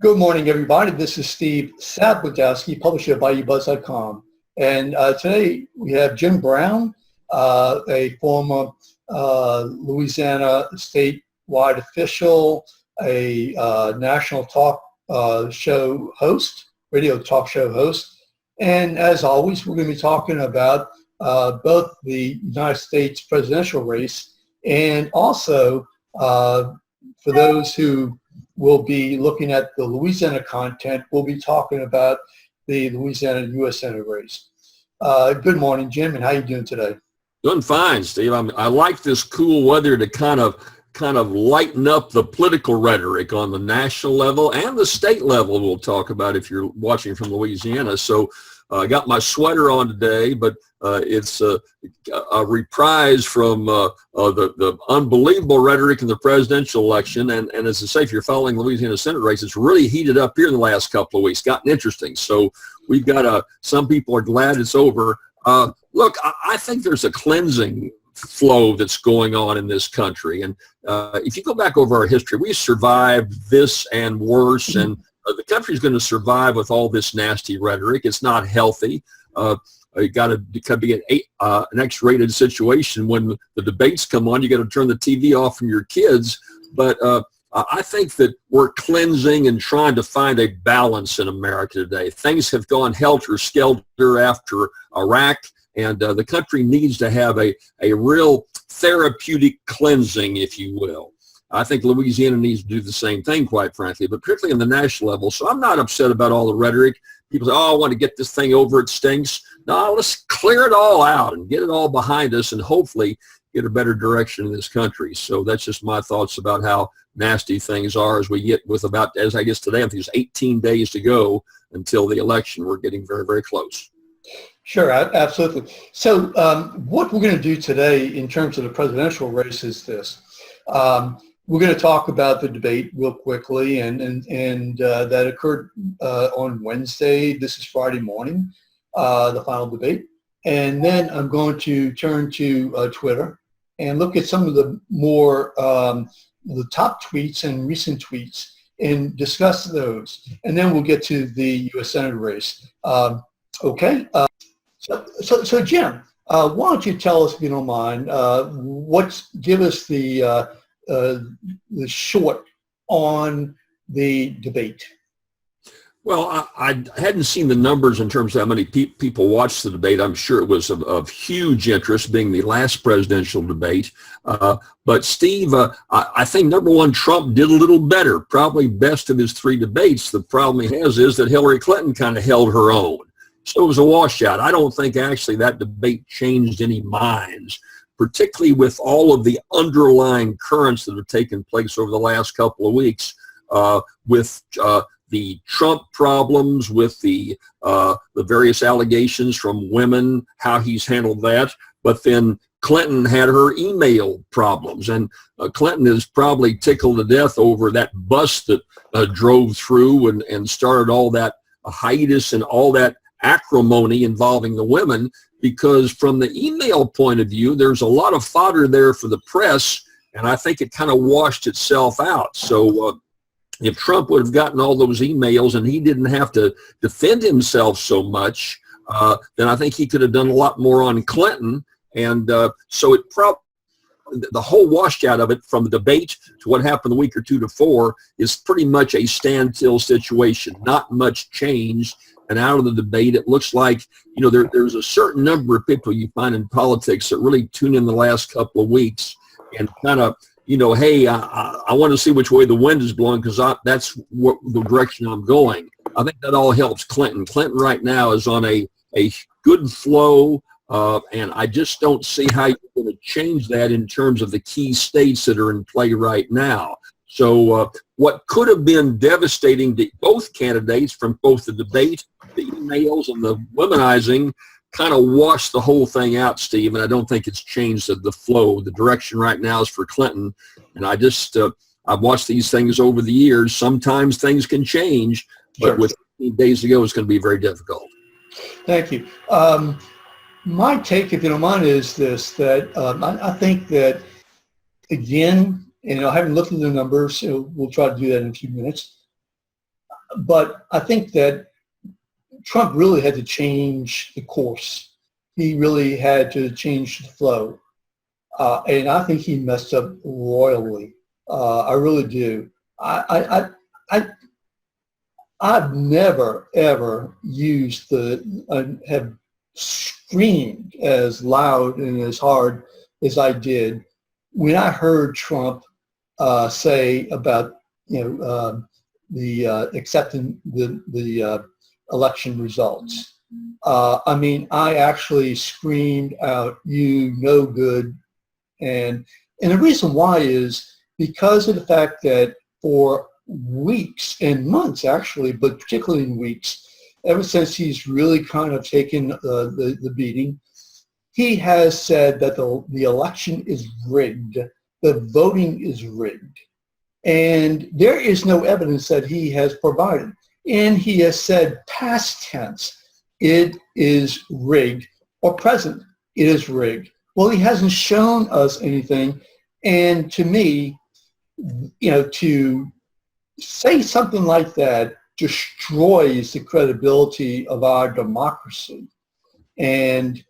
Good morning, everybody. This is Steve Sabludowsky, publisher of Bayoubuzz.com. And today we have Jim Brown, a former Louisiana statewide official, a national talk show host, radio talk show host. And as always, we're going to be talking about both the United States presidential race and also for those who will be looking at the Louisiana content, we'll be talking about the Louisiana U.S. Senate race. Good morning, Jim, and how are you doing today? Doing fine, Steve. I like this cool weather to kind of lighten up the political rhetoric on the national level and the state level. We'll talk about if you're watching from Louisiana. So I got my sweater on today, but it's a reprise from the unbelievable rhetoric in the presidential election. And as I say, if you're following Louisiana Senate race, it's really heated up here in the last couple of weeks, gotten interesting. So we've got some people are glad it's over. Look, I think there's a cleansing flow that's going on in this country. And if you go back over our history, we survived this and worse, and the country's going to survive with all this nasty rhetoric. It's not healthy. You got to be an X-rated situation when the debates come on. You got to turn the TV off from your kids. But I think that we're cleansing and trying to find a balance in America today. Things have gone helter-skelter after Iraq, and the country needs to have a real therapeutic cleansing, if you will. I think Louisiana needs to do the same thing, quite frankly, but particularly on the national level. So I'm not upset about all the rhetoric. People say, oh, I want to get this thing over. It stinks. No, let's clear it all out and get it all behind us and hopefully get a better direction in this country. So that's just my thoughts about how nasty things are as we get with about, as I guess today, I think it's 18 days to go until the election. We're getting very, very close. Sure, absolutely. So what we're going to do today in terms of the presidential race is this. We're going to talk about the debate real quickly, and that occurred on Wednesday. This is Friday morning, the final debate. And then I'm going to turn to Twitter and look at some of the more, the top tweets and recent tweets and discuss those. And then we'll get to the U.S. Senate race. Okay. So Jim, why don't you tell us, if you don't mind, give us the short on the debate? Well, I hadn't seen the numbers in terms of how many people watched the debate. I'm sure it was of huge interest, being the last presidential debate. But Steve, I think number one, Trump did a little better, probably best of his three debates. The problem he has is that Hillary Clinton kind of held her own. So it was a washout. I don't think actually that debate changed any minds, particularly with all of the underlying currents that have taken place over the last couple of weeks with the Trump problems, with the various allegations from women, how he's handled that. But then Clinton had her email problems, and Clinton is probably tickled to death over that bus that drove through and started all that hiatus and all that acrimony involving the women, because from the email point of view, there's a lot of fodder there for the press, and I think it kind of washed itself out. So if Trump would have gotten all those emails and he didn't have to defend himself so much, then I think he could have done a lot more on Clinton. And so the whole washout of it, from the debate to what happened a week or two before, is pretty much a standstill situation. Not much changed. And out of the debate, it looks like, there's a certain number of people you find in politics that really tune in the last couple of weeks and kind of, hey, I want to see which way the wind is blowing because that's the direction I'm going. I think that all helps Clinton. Clinton right now is on a good flow, and I just don't see how you're going to change that in terms of the key states that are in play right now. So what could have been devastating to both candidates from both the debate, the emails, and the womanizing kind of washed the whole thing out, Steve, and I don't think it's changed the flow. The direction right now is for Clinton, and I've watched these things over the years. Sometimes things can change, but Sure. with 15 days to go, it's going to be very difficult. Thank you. My take, if you don't mind, is this, that I think that, again, I haven't looked at the numbers, so we'll try to do that in a few minutes. but I think that Trump really had to change the course. He really had to change the flow. And I think he messed up royally. I really do. I've never, ever used have screamed as loud and as hard as I did when I heard Trump say about, accepting the election results. I mean, I actually screamed out, "You no good." And the reason why is because of the fact that for weeks and months, actually, but particularly in weeks, ever since he's really kind of taken the beating, he has said that the election is rigged, the voting is rigged. And there is no evidence that he has provided. And he has said past tense, it is rigged, or present, it is rigged. Well, he hasn't shown us anything. And to me, to say something like that destroys the credibility of our democracy. And,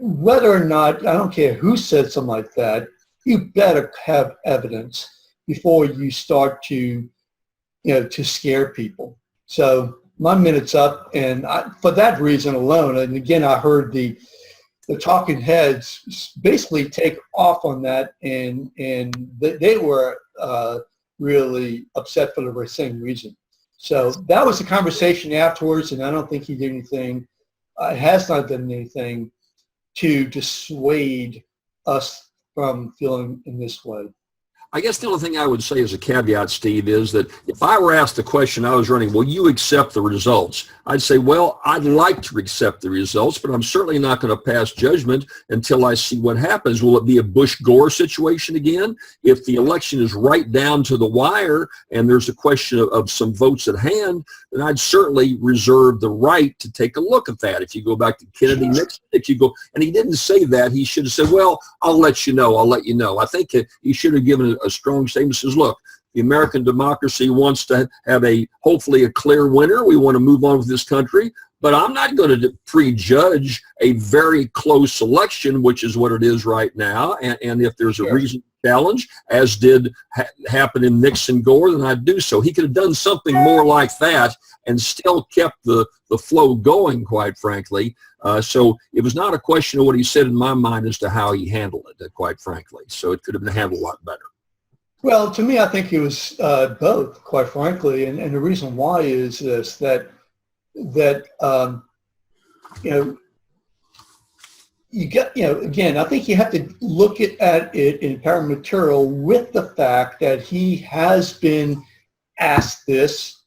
whether or not, I don't care who said something like that, you better have evidence before you start to scare people. So my minute's up, and for that reason alone, and again, I heard the talking heads basically take off on that, and they were really upset for the very same reason. So that was the conversation afterwards, and I don't think he did anything, has not done anything to dissuade us from feeling in this way. I guess the only thing I would say as a caveat, Steve, is that if I were asked the question I was running, will you accept the results? I'd say, well, I'd like to accept the results, but I'm certainly not going to pass judgment until I see what happens. Will it be a Bush-Gore situation again? If the election is right down to the wire and there's a question of some votes at hand, then I'd certainly reserve the right to take a look at that. If you go back to Kennedy, Nixon, and he didn't say that, he should have said, well, I'll let you know. I think he should have given a strong statement. Says, look, the American democracy wants to have hopefully a clear winner. We want to move on with this country, but I'm not going to prejudge a very close election, which is what it is right now. And if there's a reason to challenge, as did happen in Nixon Gore, then I'd do so. He could have done something more like that and still kept the flow going, quite frankly. So it was not a question of what he said in my mind as to how he handled it, quite frankly. So it could have been handled a lot better. Well, to me, I think it was both, quite frankly, and the reason why is this, that you get, again, I think you have to look at it in parent material with the fact that he has been asked this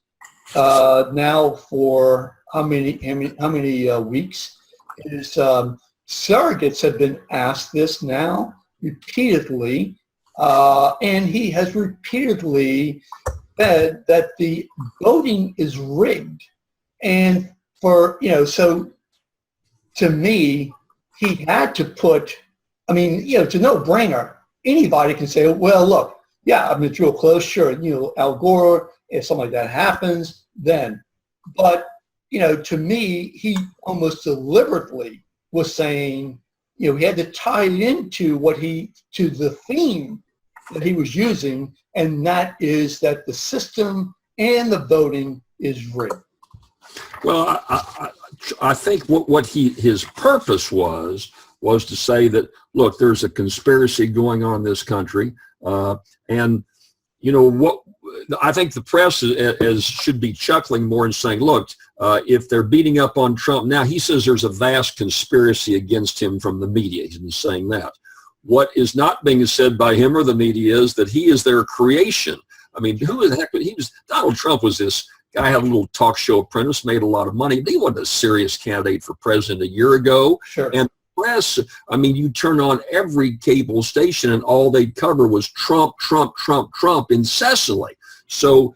now for how many weeks? His surrogates have been asked this now repeatedly. And he has repeatedly said that the voting is rigged. And so to me, he had to put, it's a no-brainer. Anybody can say, well, look, yeah, it's real close, sure. Al Gore, if something like that happens, then. But, to me, he almost deliberately was saying, he had to tie it into to the theme that he was using, and that is that the system and the voting is rigged. Well, I think what his purpose was to say that, look, there's a conspiracy going on in this country, and what I think the press should be chuckling more and saying, look, if they're beating up on Trump now, he says there's a vast conspiracy against him from the media. He's saying that. What is not being said by him or the media is that he is their creation. Who the heck? Donald Trump was this guy, had a little talk show apprentice, made a lot of money, but he wasn't a serious candidate for president a year ago. Sure. And press, you turn on every cable station and all they'd cover was Trump, Trump, Trump, Trump incessantly. So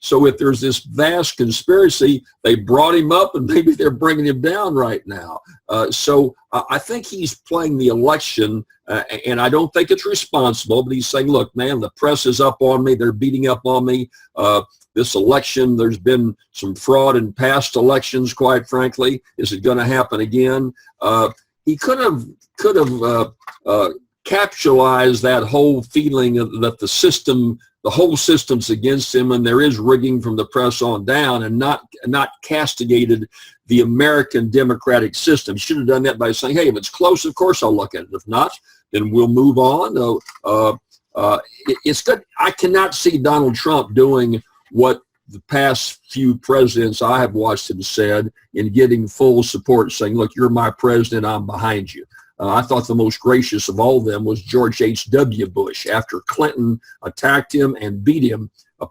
so if there's this vast conspiracy, they brought him up, and maybe they're bringing him down right now. So I think he's playing the election, and I don't think it's responsible. But he's saying, "Look, man, the press is up on me. They're beating up on me. This election, there's been some fraud in past elections, quite frankly. Is it going to happen again?" He could have capitalized that whole feeling that the whole system's against him, and there is rigging from the press on down, and not castigated the American democratic system. He should have done that by saying, "Hey, if it's close, of course I'll look at it. If not, then we'll move on." It's good. I cannot see Donald Trump doing what the past few presidents I have watched him said, in getting full support, saying, "Look, you're my president, I'm behind you." I thought the most gracious of all of them was George H.W. Bush. After Clinton attacked him and beat him,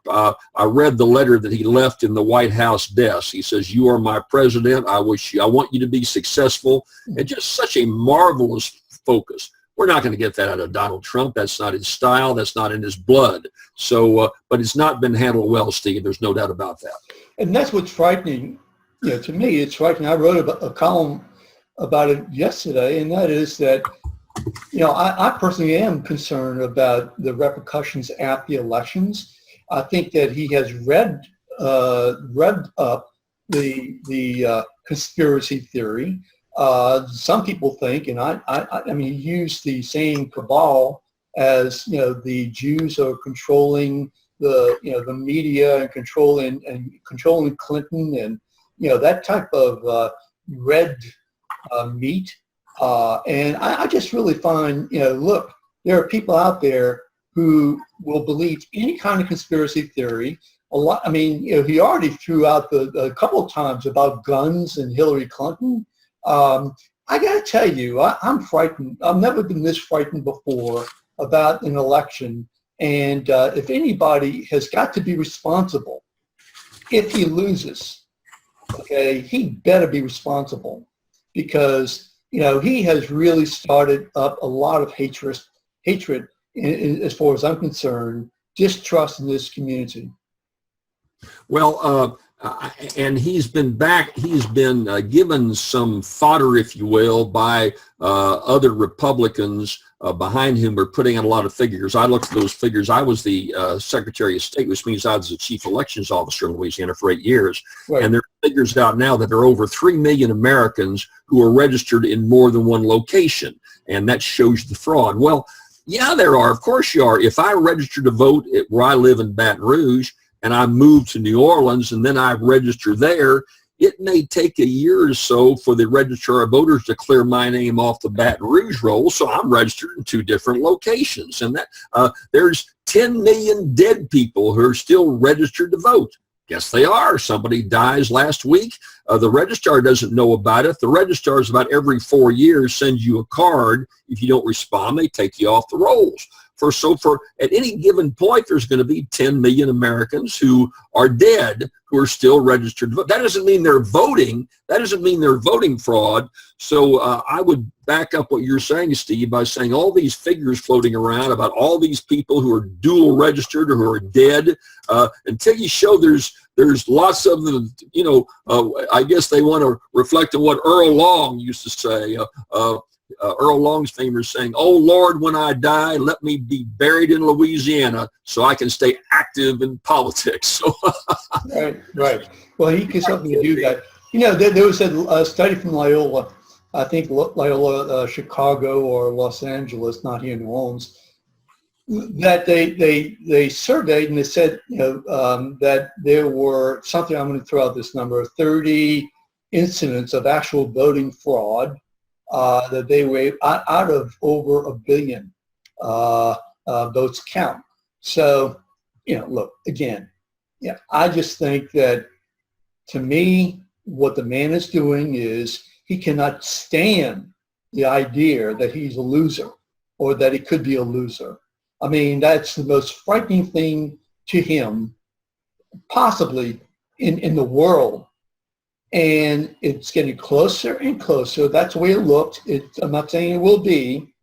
I read the letter that he left in the White House desk. He says, "You are my president. I want you to be successful." And just such a marvelous focus. We're not going to get that out of Donald Trump. That's not his style. That's not in his blood. So, but it's not been handled well, Steve. There's no doubt about that. And that's what's frightening. To me, it's frightening. I wrote a column about it yesterday, and that is that, I personally am concerned about the repercussions at the elections. I think that he has revved up the conspiracy theory. Some people think, and I mean, he used the same cabal as, the Jews are controlling the media and controlling Clinton, and that type of red meat. And I just really find, look, there are people out there who will believe any kind of conspiracy theory. A lot. I mean, he already threw out a couple of times about guns and Hillary Clinton. I got to tell you, I'm frightened. I've never been this frightened before about an election. And if anybody has got to be responsible, if he loses, okay, he better be responsible, because he has really started up a lot of hatred, as far as I'm concerned, distrust in this community. Well, and he's been given some fodder, if you will, by other Republicans behind him are putting out a lot of figures. I looked at those figures. I was the Secretary of State, which means I was the Chief Elections Officer in Louisiana for 8 years. Right. And there are figures out now that there are over 3 million Americans who are registered in more than one location. And that shows the fraud. Well, yeah, there are. Of course you are. If I register to vote where I live in Baton Rouge, and I move to New Orleans, and then I register there, it may take a year or so for the registrar of voters to clear my name off the Baton Rouge roll, so I'm registered in 2 different locations. And that there's 10 million dead people who are still registered to vote. Yes, they are. Somebody dies last week. The registrar doesn't know about it. The registrars about every 4 years send you a card. If you don't respond, they take you off the rolls. For at any given point, there's going to be 10 million Americans who are dead, who are still registered to vote. That doesn't mean they're voting. That doesn't mean they're voting fraud. So I would back up what you're saying, Steve, by saying all these figures floating around about all these people who are dual registered or who are dead, until you show there's lots of them, I guess they want to reflect on what Earl Long used to say. Earl Long's famous saying, "Oh Lord, when I die, let me be buried in Louisiana so I can stay active in politics." So, right. Well, he can certainly do that. There was a study from Loyola, I think Loyola, Chicago or Los Angeles, not here in New Orleans, that they surveyed, and they said that there were something, I'm going to throw out this number, 30 incidents of actual voting fraud. That they were out of over 1 billion votes count. So, look, again, I just think that, to me, what the man is doing is he cannot stand the idea that he's a loser or that he could be a loser. I mean, that's the most frightening thing to him, possibly in the world. And it's getting closer and closer. That's the way it looked. I'm not saying it will be,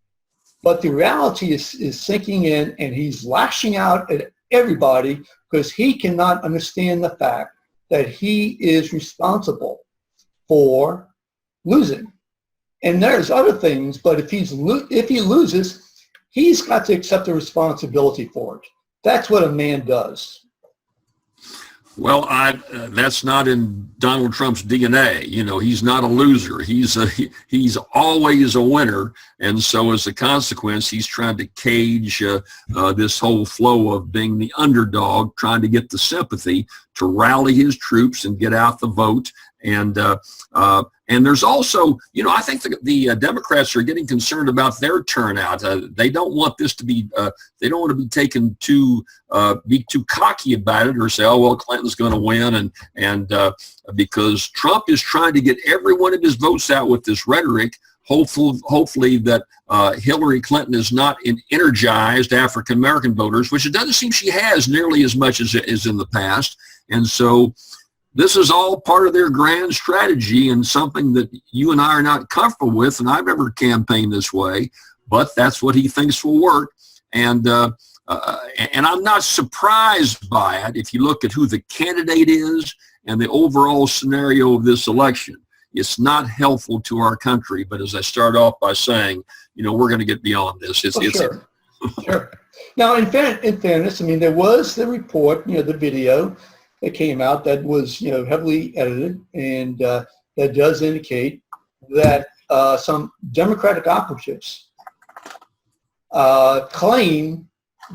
but the reality is sinking in, and he's lashing out at everybody, because he cannot understand the fact that he is responsible for losing. And there's other things, but if he loses, he's got to accept the responsibility for it. That's what a man does. Well, that's not in Donald Trump's DNA. You know, he's not a loser. He's always a winner, and so as a consequence, he's trying to cage this whole flow of being the underdog, trying to get the sympathy to rally his troops and get out the vote. And there's also, you know, I think the Democrats are getting concerned about their turnout. They don't want this to be, they don't want to be taken be too cocky about it or say, oh, well, Clinton's going to win. And because Trump is trying to get every one of his votes out with this rhetoric, hopefully that Hillary Clinton is not energized African-American voters, which it doesn't seem she has nearly as much as in the past. And so this is all part of their grand strategy and something that you and I are not comfortable with, and I've never campaigned this way, but that's what he thinks will work. And I'm not surprised by it if you look at who the candidate is and the overall scenario of this election. It's not helpful to our country, but as I start off by saying, you know, we're going to get beyond this. Sure. Sure. Now, in fairness, I mean, there was the report, you know, the video that came out that was, you know, heavily edited, and that does indicate that some Democratic operatives claim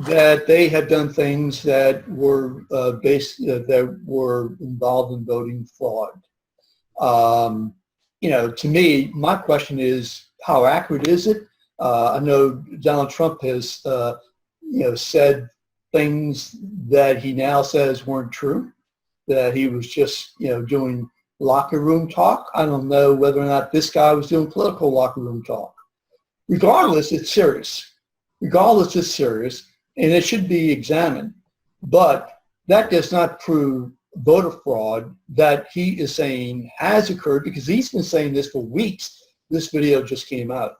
that they had done things that were that were involved in voting fraud. You know, to me, my question is, how accurate is it? I know Donald Trump has, you know, said things that he now says weren't true, that he was just, you know, doing locker room talk. I don't know whether or not this guy was doing political locker room talk. Regardless, it's serious. Regardless, it's serious, and it should be examined. But that does not prove voter fraud that he is saying has occurred, because he's been saying this for weeks. This video just came out.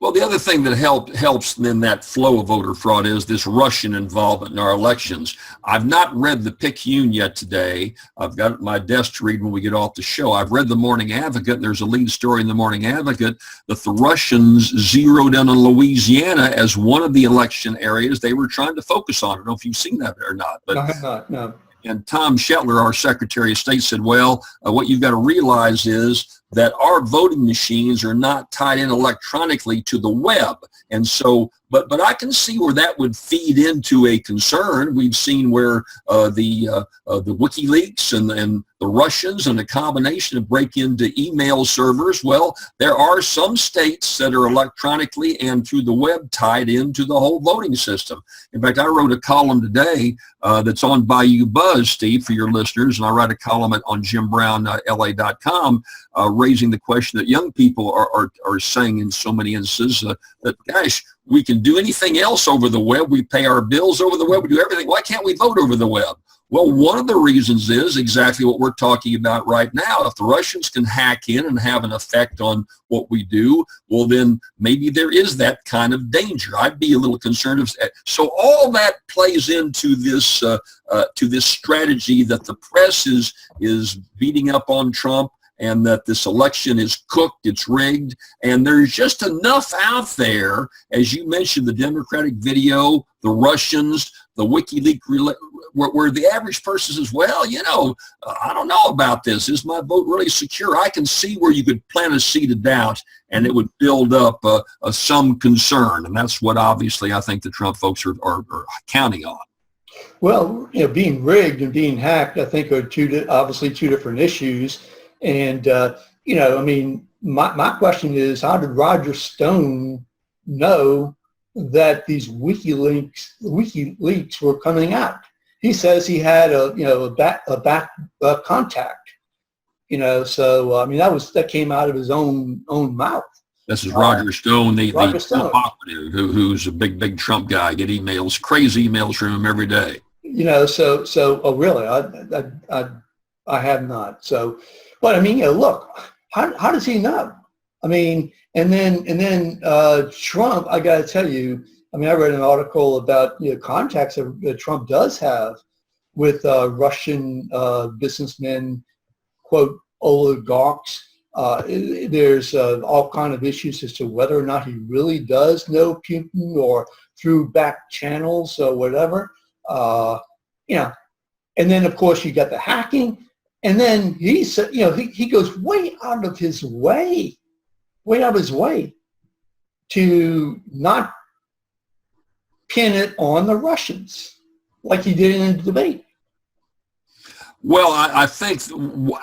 Well, the other thing that helps in that flow of voter fraud is this Russian involvement in our elections. I've not read the Picayune yet today. I've got it at my desk to read when we get off the show. I've read the Morning Advocate, and there's a lead story in the Morning Advocate that the Russians zeroed in on Louisiana as one of the election areas they were trying to focus on. I don't know if you've seen that or not. But I have not, no. And Tom Shetler, our Secretary of State, said, well, what you've got to realize is that our voting machines are not tied in electronically to the web. And so, but I can see where that would feed into a concern. We've seen where the Wikileaks and the Russians and the combination of break into email servers. Well, there are some states that are electronically and through the web tied into the whole voting system. In fact, I wrote a column today that's on Bayoubuzz, Steve, for your listeners, and I write a column on JimBrownLA.com raising the question that young people are saying in so many instances that, gosh, we can do anything else over the web. We pay our bills over the web. We do everything. Why can't we vote over the web? Well, one of the reasons is exactly what we're talking about right now. If the Russians can hack in and have an effect on what we do, well, then maybe there is that kind of danger. I'd be a little concerned. So all that plays into this strategy that the press is beating up on Trump, and that this election is cooked, it's rigged, and there's just enough out there, as you mentioned, the Democratic video, the Russians, the WikiLeaks, where the average person says, well, you know, I don't know about this. Is my vote really secure? I can see where you could plant a seed of doubt, and it would build up some concern, and that's what obviously I think the Trump folks are counting on. Well, you know, being rigged and being hacked, I think, are obviously two different issues. And, you know, I mean, my question is, how did Roger Stone know that these WikiLeaks were coming out? He says he had a back contact, you know, so, I mean, that came out of his own mouth. This is Roger Stone, the Trump operative, who's a big Trump guy. I get emails, crazy emails from him every day. You know, oh, really? I have not. So, but I mean, you know, look, how does he know? I mean, and then Trump, I got to tell you, I mean, I read an article about contacts that Trump does have with Russian businessmen, quote, oligarchs. There's all kind of issues as to whether or not he really does know Putin or through back channels or whatever. And then of course you got the hacking, and then he goes way out of his way to not pin it on the Russians like he did in the debate. Well, I think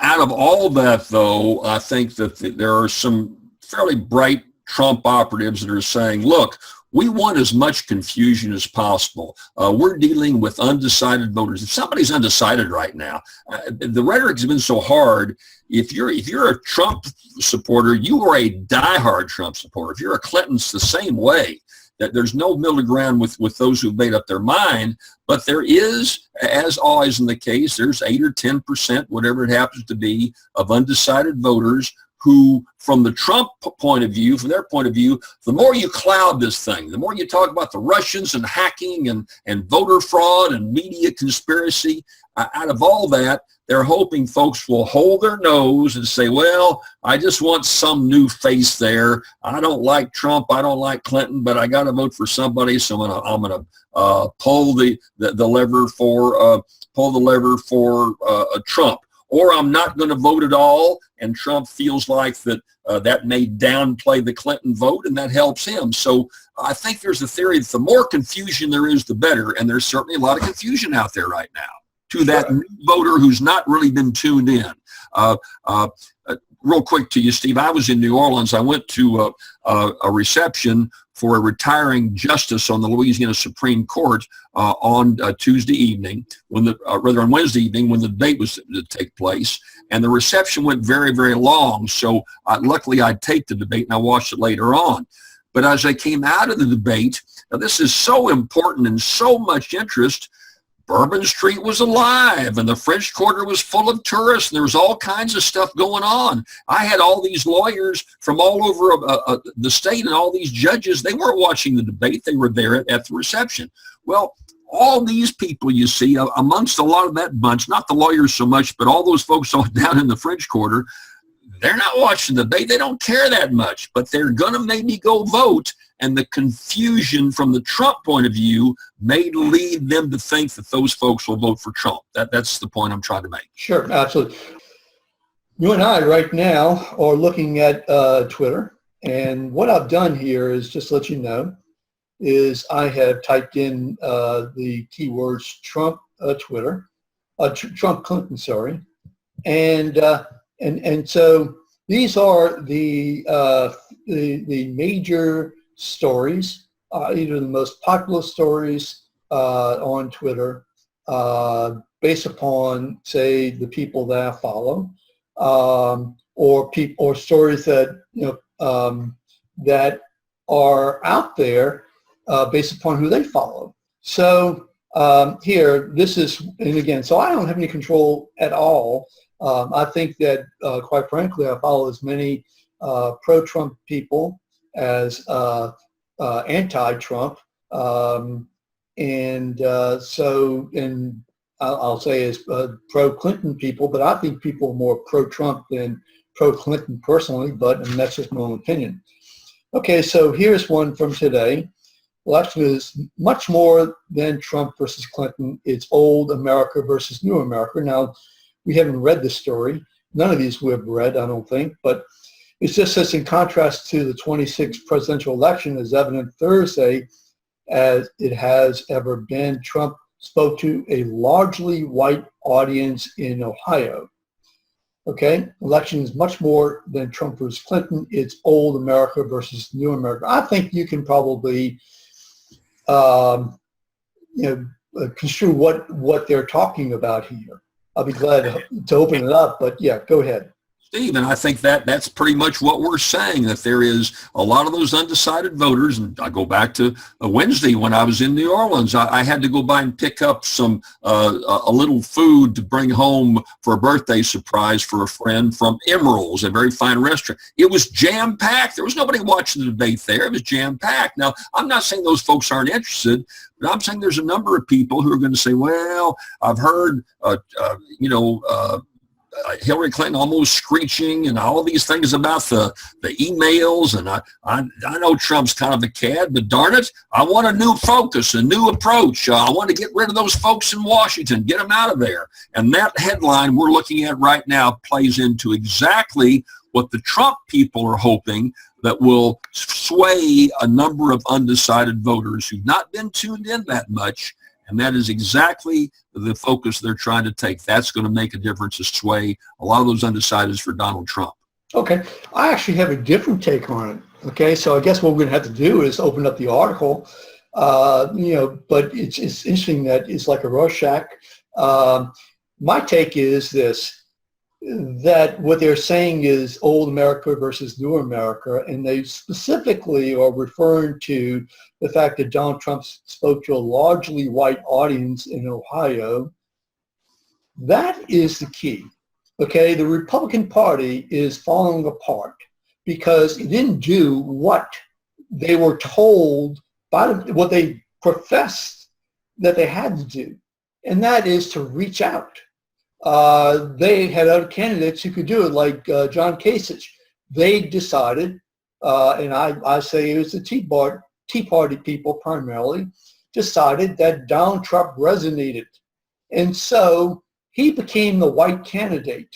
out of all that, though, I think that there are some fairly bright Trump operatives that are saying, look, we want as much confusion as possible. We're dealing with undecided voters. If somebody's undecided right now, the rhetoric has been so hard. If you're a Trump supporter, you are a diehard Trump supporter. If you're a Clinton, it's the same way. That there's no middle ground with those who've made up their mind, but there is, as always in the case, there's 8 or 10%, whatever it happens to be, of undecided voters who, from the Trump point of view, from their point of view, the more you cloud this thing, the more you talk about the Russians and hacking and voter fraud and media conspiracy, out of all that, they're hoping folks will hold their nose and say, well, I just want some new face there. I don't like Trump. I don't like Clinton, but I got to vote for somebody. So I'm gonna pull the lever for Trump. Or I'm not going to vote at all, and Trump feels like that may downplay the Clinton vote, and that helps him. So I think there's a theory that the more confusion there is, the better, and there's certainly a lot of confusion out there right now to that new voter who's not really been tuned in. Real quick to you, Steve, I was in New Orleans. I went to a reception for a retiring justice on the Louisiana Supreme Court on Tuesday evening, on Wednesday evening, when the debate was to take place. And the reception went very, very long. So luckily I taped the debate and I watched it later on. But as I came out of the debate, now this is so important and so much interest. Bourbon Street was alive, and the French Quarter was full of tourists, and there was all kinds of stuff going on. I had all these lawyers from all over the state and all these judges. They weren't watching the debate. They were there at the reception. Well, all these people you see, amongst a lot of that bunch, not the lawyers so much, but all those folks down in the French Quarter, they're not watching the debate. They don't care that much, but they're going to maybe go vote. And the confusion from the Trump point of view may lead them to think that those folks will vote for Trump. That's the point I'm trying to make. Sure, absolutely. You and I right now are looking at Twitter. And what I've done here is just let you know is I have typed in the keywords Trump Twitter, Trump Clinton, sorry. And so these are the major stories, either the most popular stories on Twitter, based upon, say, the people that I follow, or stories that that are out there based upon who they follow. So here, this is, and again, so I don't have any control at all. I think that, quite frankly, I follow as many pro-Trump people as anti-Trump, and I'll say as pro-Clinton people, but I think people are more pro-Trump than pro-Clinton personally, and that's just my own opinion. Okay, so here's one from today. Well, actually, it's much more than Trump versus Clinton. It's old America versus new America. Now, we haven't read this story. None of these we have read, I don't think, but it just says, in contrast to the 26th presidential election, as evident Thursday, as it has ever been, Trump spoke to a largely white audience in Ohio. Okay, election is much more than Trump versus Clinton. It's old America versus new America. I think you can probably, construe what they're talking about here. I'll be glad to open it up, but yeah, go ahead. Steve, and I think that that's pretty much what we're saying, that there is a lot of those undecided voters. And I go back to Wednesday when I was in New Orleans. I had to go by and pick up some a little food to bring home for a birthday surprise for a friend from Emerald's, a very fine restaurant. It was jam-packed. There was nobody watching the debate there. It was jam-packed. Now, I'm not saying those folks aren't interested, but I'm saying there's a number of people who are going to say, well, I've heard, Hillary Clinton almost screeching and all these things about the emails. And I know Trump's kind of a cad, but darn it, I want a new focus, a new approach. I want to get rid of those folks in Washington, get them out of there. And that headline we're looking at right now plays into exactly what the Trump people are hoping that will sway a number of undecided voters who've not been tuned in that much. And that is exactly the focus they're trying to take. That's going to make a difference to sway a lot of those undecideds for Donald Trump. Okay. I actually have a different take on it. Okay. So I guess what we're going to have to do is open up the article, but it's interesting that it's like a Rorschach. My take is this, that what they're saying is old America versus new America, and they specifically are referring to the fact that Donald Trump spoke to a largely white audience in Ohio. That is the key. Okay, the Republican Party is falling apart because it didn't do what they were told by what they professed that they had to do, and that is to reach out. They had other candidates who could do it, like John Kasich. They decided, and I say it was the Tea Party people primarily, decided that Donald Trump resonated. And so he became the white candidate,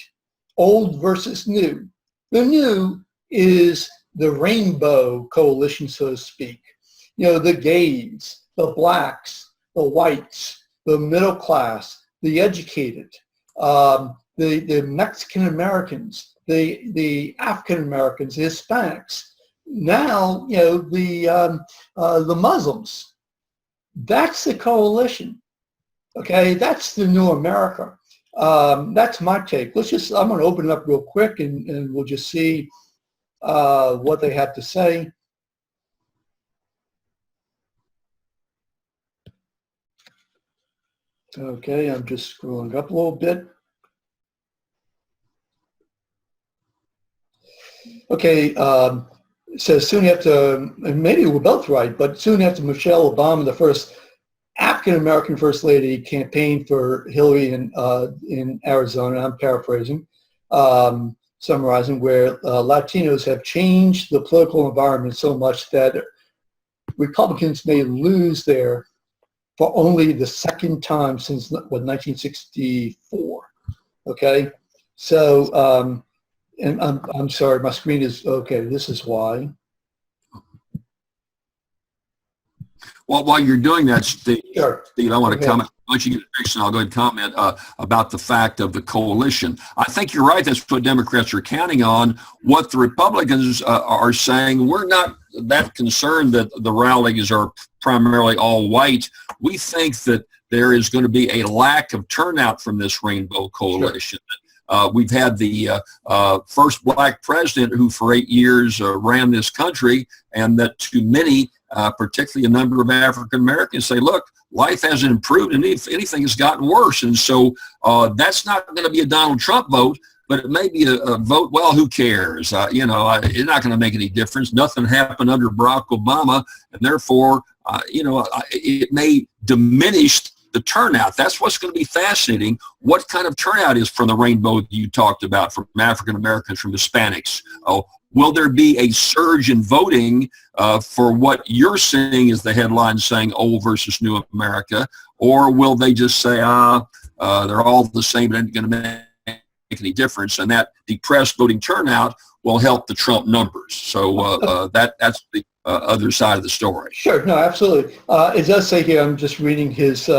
old versus new. The new is the rainbow coalition, so to speak. The gays, the blacks, the whites, the middle class, the educated, the Mexican Americans, the African Americans, the Hispanics. Now, the Muslims. That's the coalition. Okay, that's the new America. That's my take. I'm going to open it up real quick, and we'll just see what they have to say. Okay, I'm just scrolling up a little bit. Okay, it says soon after, and maybe we're both right, but soon after Michelle Obama, the first African-American First Lady, campaigned for Hillary in Arizona, I'm paraphrasing, summarizing, where Latinos have changed the political environment so much that Republicans may lose there for only the second time since 1964. Okay, so and I'm sorry, my screen is okay. This is why. Well, while you're doing that, Steve, Sure. I want to comment. Once you get the next, I'll go ahead and comment about the fact of the coalition. I think you're right. That's what Democrats are counting on. What the Republicans are saying, we're not that concerned that the rallies are primarily all white. We think that there is going to be a lack of turnout from this rainbow coalition. Sure. We've had the first black president who for 8 years ran this country, and that to many, particularly a number of African Americans, say, look, life hasn't improved, and if anything, has gotten worse. And so that's not going to be a Donald Trump vote, but it may be a vote, well, who cares? It's not going to make any difference. Nothing happened under Barack Obama, and therefore, it may diminish the turnout. That's what's going to be fascinating. What kind of turnout is from the rainbow you talked about, from African Americans, from Hispanics? Will there be a surge in voting for what you're seeing as the headline saying old versus new America? Or will they just say, they're all the same, it ain't going to make any difference? And that depressed voting turnout will help the Trump numbers. So that's the other side of the story. Sure, no, absolutely. It does say here, I'm just reading his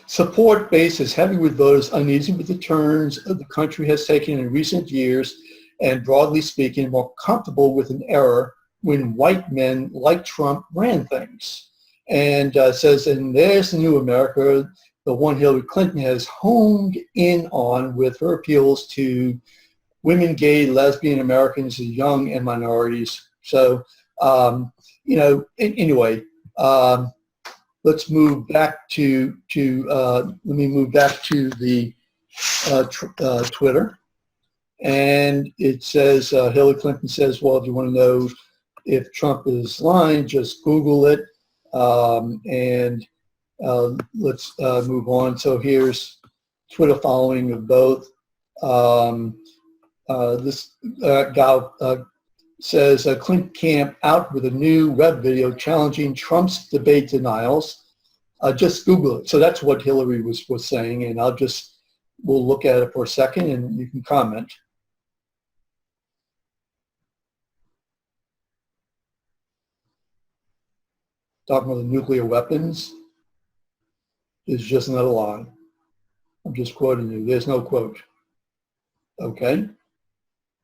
support base is heavy with voters uneasy with the turns the country has taken in recent years, and broadly speaking, more comfortable with an era when white men like Trump ran things. And says, and there's the new America, the one Hillary Clinton has honed in on with her appeals to women, gay, lesbian, Americans, young, and minorities. So, you know, anyway, let's move back to let me move back to the Twitter. And it says, Hillary Clinton says, well, if you want to know if Trump is lying, just Google it. Let's move on. So here's Twitter following of both. This guy says, Clinton camp out with a new web video challenging Trump's debate denials. Just Google it. So that's what Hillary was saying, and we'll look at it for a second and you can comment. Talking about the nuclear weapons is just another lie. I'm just quoting you. There's no quote. Okay?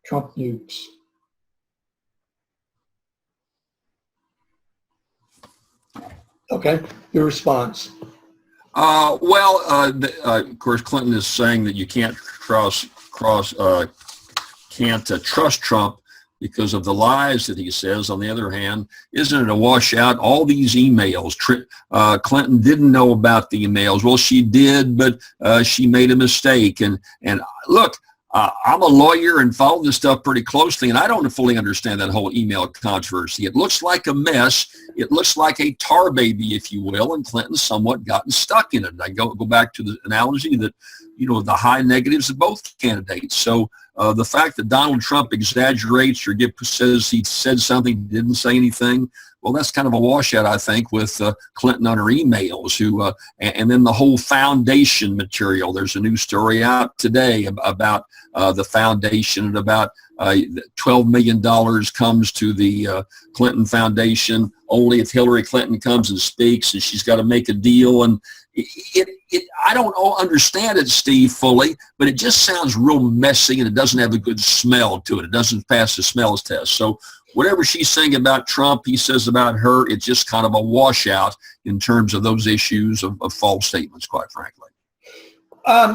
Trump nukes. Okay, your response. Of course, Clinton is saying that you can't trust Trump because of the lies that he says. On the other hand, isn't it a washout? All these emails, Clinton didn't know about the emails. Well, she did, but she made a mistake. And look, I'm a lawyer and follow this stuff pretty closely, and I don't fully understand that whole email controversy. It looks like a mess. It looks like a tar baby, if you will, and Clinton's somewhat gotten stuck in it. I go back to the analogy that, you know, the high negatives of both candidates. So the fact that Donald Trump exaggerates or says he said something, didn't say anything, well, that's kind of a washout, I think, with Clinton on her emails. And then the whole foundation material. There's a new story out today about the foundation and about $12 million comes to the Clinton Foundation only if Hillary Clinton comes and speaks, and she's got to make a deal. And I don't understand it, Steve, fully, but it just sounds real messy, and it doesn't have a good smell to it. It doesn't pass the smells test. So whatever she's saying about Trump, he says about her, it's just kind of a washout in terms of those issues of false statements, quite frankly.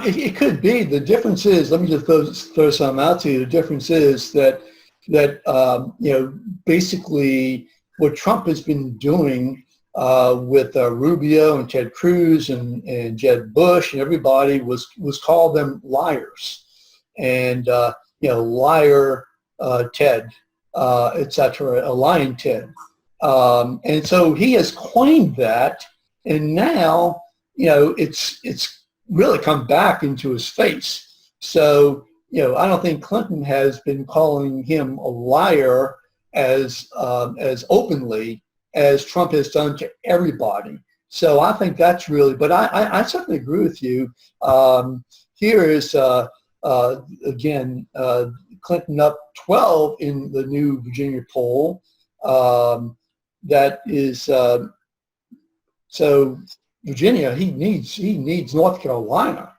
It could be. The difference is, let me just throw something out to you. The difference is that you know, basically what Trump has been doing with Rubio and Ted Cruz and Jeb Bush and everybody was call them liars, and you know, liar Ted, etc., a lying Ted, and so he has coined that, and now, you know, it's really come back into his face. So, you know, I don't think Clinton has been calling him a liar as openly as Trump has done to everybody. So I think that's really, but I certainly agree with you. Here is, again, Clinton up 12 in the new Virginia poll. That is, so Virginia, he needs North Carolina.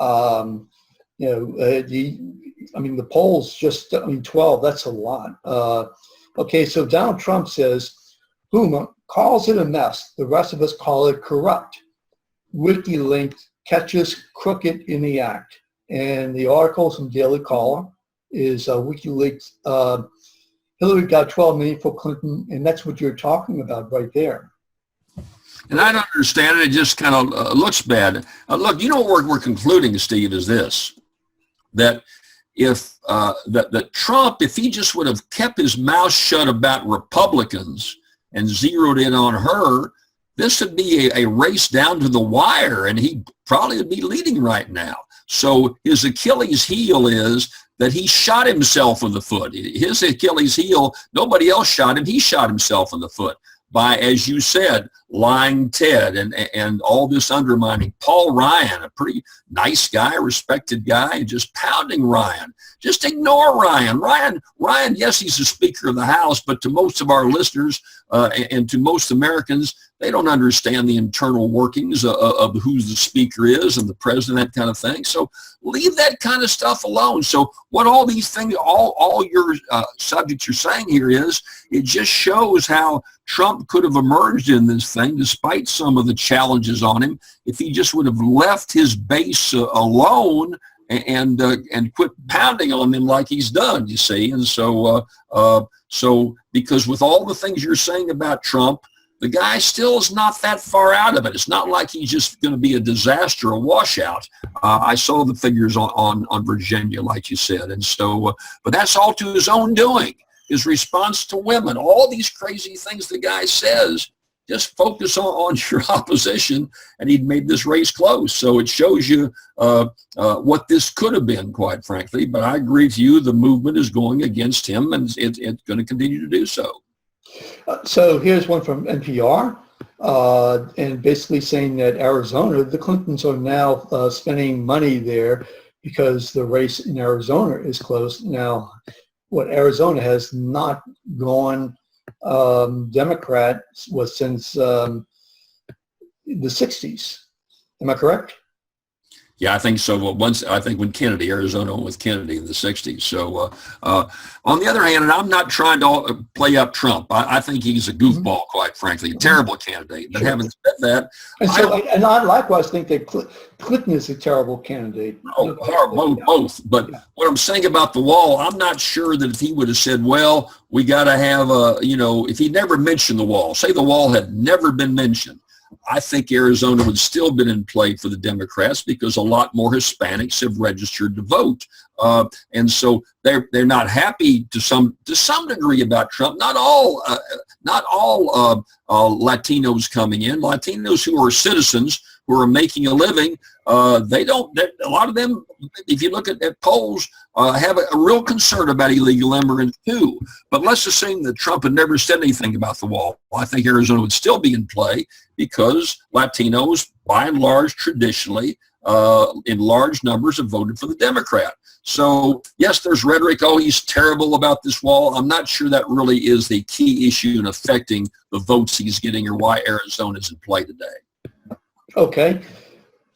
You know, I mean, the polls just, 12, that's a lot. Okay, so Donald Trump says, Boomer calls it a mess. The rest of us call it corrupt. Wikileaks catches crooked in the act. And the article from Daily Caller is Wikileaks. Hillary got 12 million for Clinton, and that's what you're talking about right there. And I don't understand it. It just kind of looks bad. Look, you know what we're concluding, Steve, is this, that if that Trump, if he just would have kept his mouth shut about Republicans and zeroed in on her, this would be a race down to the wire, and he probably would be leading right now. So his Achilles heel is that he shot himself in the foot. His Achilles heel, nobody else shot him. He shot himself in the foot by, as you said, lying Ted and all this undermining. Paul Ryan, a pretty nice guy, respected guy, just pounding Ryan. Just ignore Ryan. Ryan, yes, he's the Speaker of the House, but to most of our listeners and to most Americans, they don't understand the internal workings of who the Speaker is and the President, that kind of thing. So leave that kind of stuff alone. So what all these things, all your subjects are saying here is, it just shows how Trump could have emerged in this thing despite some of the challenges on him if he just would have left his base alone and quit pounding on him like he's done, you see. And so, because with all the things you're saying about Trump, the guy still is not that far out of it. It's not like he's just going to be a disaster, a washout. I saw the figures on Virginia, like you said. And so, but that's all to his own doing, his response to women, all these crazy things the guy says. Just focus on your opposition, and he'd made this race close. So it shows you what this could have been, quite frankly. But I agree with you, the movement is going against him, and it's going to continue to do so. So here's one from NPR, and basically saying that Arizona, the Clintons are now spending money there because the race in Arizona is close. Now, what Arizona has not gone Democrat was since the 60s. Am I correct? Yeah, I think so. Well, I think when Arizona went with Kennedy in the 60s. So on the other hand, and I'm not trying to play up Trump. I think he's a goofball, quite frankly, a terrible candidate. But having said that, and I likewise think that Clinton is a terrible candidate. Both. But what I'm saying about the wall, I'm not sure that if he would have said, well, we got to have if he never mentioned the wall, say the wall had never been mentioned, I think Arizona would still been in play for the Democrats because a lot more Hispanics have registered to vote, and so they're not happy to some degree about Trump. Not all Latinos coming in. Latinos who are citizens who are making a living, a lot of them, if you look at polls, have a real concern about illegal immigrants too. But let's assume that Trump had never said anything about the wall. I think Arizona would still be in play because Latinos, by and large, traditionally, in large numbers, have voted for the Democrat. So yes, there's rhetoric, oh, he's terrible about this wall. I'm not sure that really is the key issue in affecting the votes he's getting or why Arizona is in play today. Okay.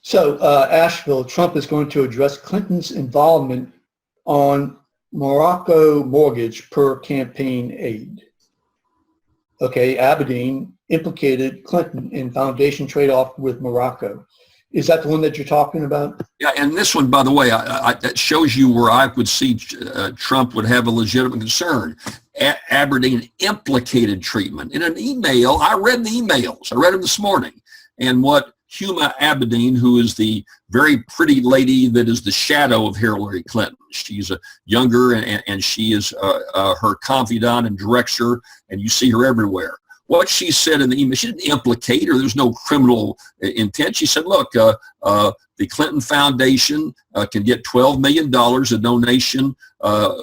So Asheville, Trump is going to address Clinton's involvement on Morocco mortgage per campaign aid. Okay, Aberdeen implicated Clinton in foundation trade-off with Morocco. Is that the one that you're talking about? Yeah, and this one, by the way, that shows you where I would see Trump would have a legitimate concern. Aberdeen implicated treatment. In an email, I read the emails. I read them this morning. And what Huma Abedin, who is the very pretty lady that is the shadow of Hillary Clinton. She's a younger, and she is her confidant and directs her, and you see her everywhere. What she said in the email, she didn't implicate her. There's no criminal intent. She said, look, the Clinton Foundation can get $12 million a donation.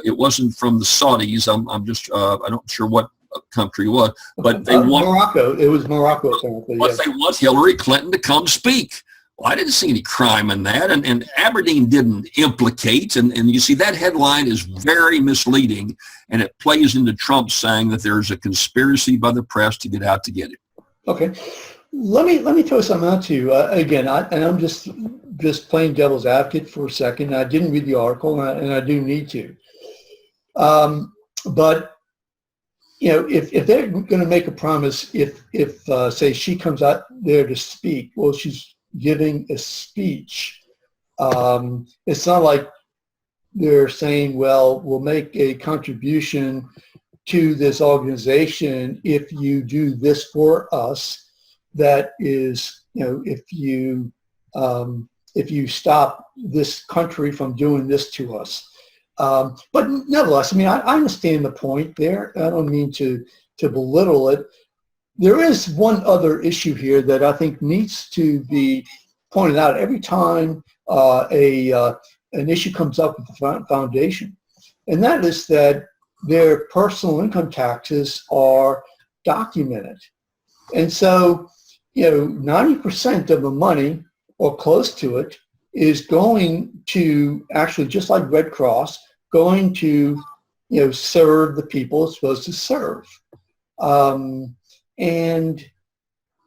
It wasn't from the Saudis. I'm just, I'm not sure what country it was, but they want Morocco. It was Morocco, apparently. But they want Hillary Clinton to come speak. Well, I didn't see any crime in that, and Aberdeen didn't implicate, and you see that headline is very misleading, and it plays into Trump saying that there's a conspiracy by the press to get out to get it. Okay, let me throw something out to you again. I'm just playing devil's advocate for a second. I didn't read the article, and I do need to, but. If they're going to make a promise, if say she comes out there to speak, well, she's giving a speech. It's not like they're saying, well, we'll make a contribution to this organization if you do this for us. That is, if you stop this country from doing this to us. But nevertheless, I mean, I understand the point there. I don't mean to belittle it. There is one other issue here that I think needs to be pointed out every time an issue comes up with the foundation, and that is that their personal income taxes are documented. And so, 90% of the money, or close to it, is going to actually, just like Red Cross, going to, serve the people it's supposed to serve. And,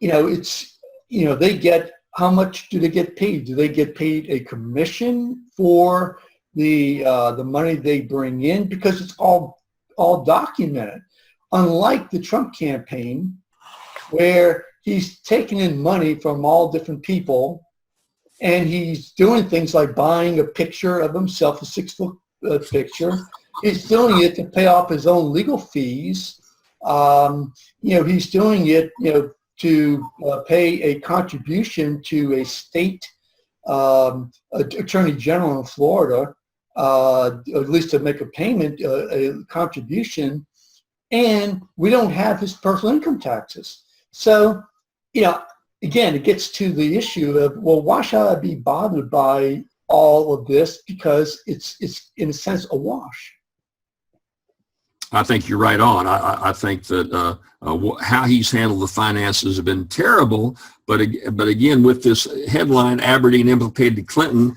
it's, they get, how much do they get paid? Do they get paid a commission for the money they bring in? Because it's all documented. Unlike the Trump campaign, where he's taking in money from all different people, and he's doing things like buying a picture of himself, a 6-foot picture. He's doing it to pay off his own legal fees. He's doing it, to pay a contribution to a state attorney general in Florida, at least to make a payment, a contribution, and we don't have his personal income taxes. So, again, it gets to the issue of, well, why should I be bothered by all of this? Because it's in a sense a wash. I think you're right on. I think that how he's handled the finances have been terrible. But again, with this headline, Aberdeen implicated Clinton,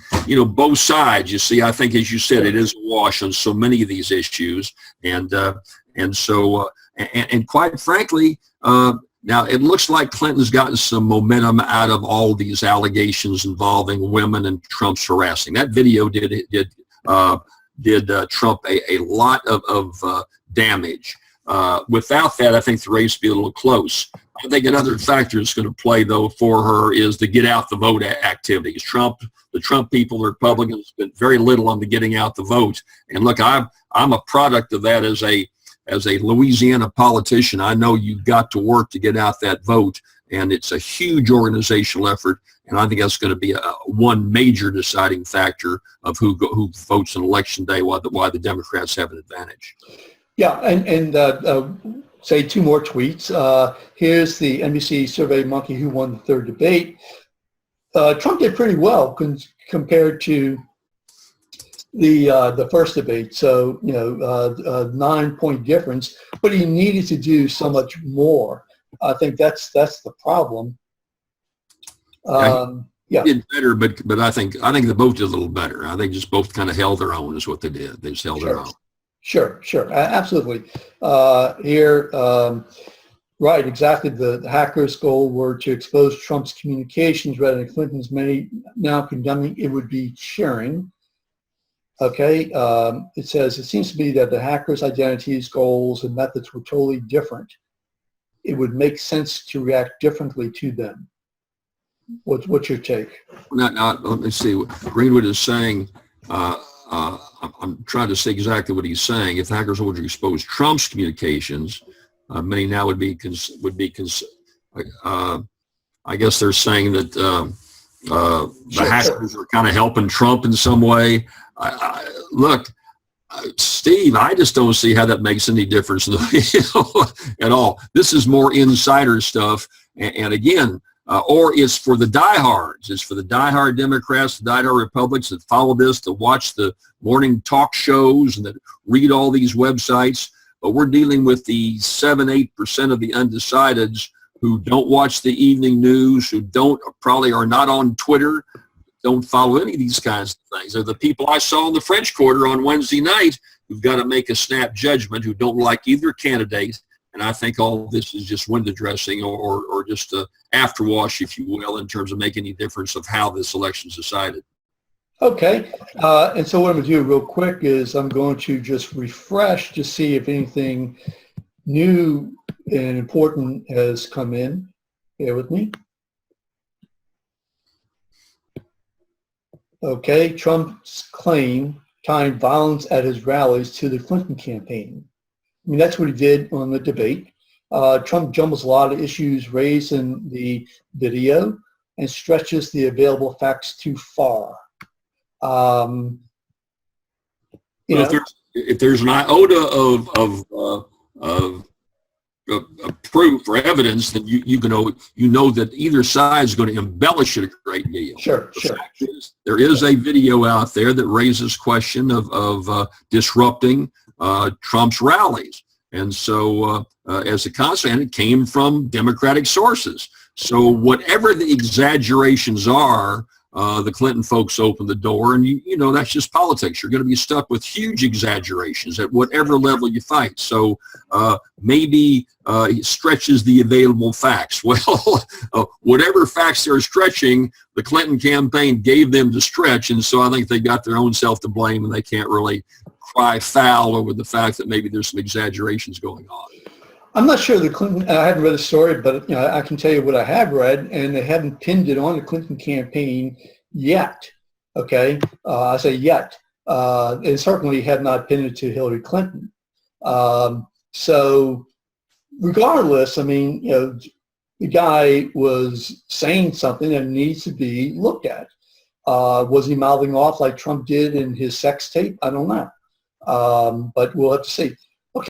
both sides. You see, I think, as you said, it is a wash on so many of these issues, and quite frankly, now it looks like Clinton's gotten some momentum out of all these allegations involving women and Trump's harassing. That video did Trump a lot of damage. Without that, I think the race would be a little close. I think another factor that's going to play, though, for her is the get out the vote activities. The Trump people, the Republicans, spent very little on the getting out the vote. And look, I'm a product of that as a Louisiana politician. I know you've got to work to get out that vote, and it's a huge organizational effort. And I think that's going to be one major deciding factor of who votes on Election Day, why the Democrats have an advantage. Yeah, and say 2 more tweets. Here's the NBC Survey Monkey who won the 3rd debate. Trump did pretty well compared to the first debate. So, 9-point difference, but he needed to do so much more. I think that's the problem. Yeah, did better, but I think they both did a little better. I think just both kind of held their own is what they did. They just held their own. Sure, absolutely. Here, right, exactly. The hackers' goal were to expose Trump's communications rather than Clinton's. Many now condemning it would be sharing. Okay, it says, it seems to be that the hackers' identities, goals, and methods were totally different. It would make sense to react differently to them. What's your take? Now, let me see. Greenwood is saying, I'm trying to say exactly what he's saying. If hackers were to expose Trump's communications, many now would be I guess they're saying that the hackers are kind of helping Trump in some way. Look, Steve, I just don't see how that makes any difference at all. This is more insider stuff, and again, or it's for the diehards. It's for the diehard Democrats, the diehard Republicans that follow this, to watch the morning talk shows and that read all these websites. But we're dealing with the 7-8% of the undecideds who don't watch the evening news, who probably are not on Twitter, don't follow any of these kinds of things. They're the people I saw in the French Quarter on Wednesday night who've got to make a snap judgment, who don't like either candidate. And I think all of this is just window dressing or just a afterwash, if you will, in terms of making any difference of how this election is decided. Okay. And so what I'm going to do real quick is I'm going to just refresh to see if anything new and important has come in. Bear with me. Okay. Trump's claim tied violence at his rallies to the Clinton campaign. I mean, that's what he did on the debate. Trump jumbles a lot of issues raised in the video and stretches the available facts too far. If there's an iota of proof or evidence, then you know that either side is going to embellish it a great deal. Sure. There is a video out there that raises question of disrupting Trump's rallies. And so as a consequence, it came from Democratic sources. So whatever the exaggerations are, the Clinton folks opened the door, and you know that's just politics. You're going to be stuck with huge exaggerations at whatever level you fight. So maybe it stretches the available facts. Well, whatever facts they're stretching, the Clinton campaign gave them to stretch, and so I think they got their own self to blame, and they can't really cry foul over the fact that maybe there's some exaggerations going on. I'm not sure the Clinton, I haven't read the story, but I can tell you what I have read, and they haven't pinned it on the Clinton campaign yet. Okay, I say yet. And certainly have not pinned it to Hillary Clinton. So regardless, I mean, you know, the guy was saying something that needs to be looked at. Was he mouthing off like Trump did in his sex tape? I don't know. But we'll have to see.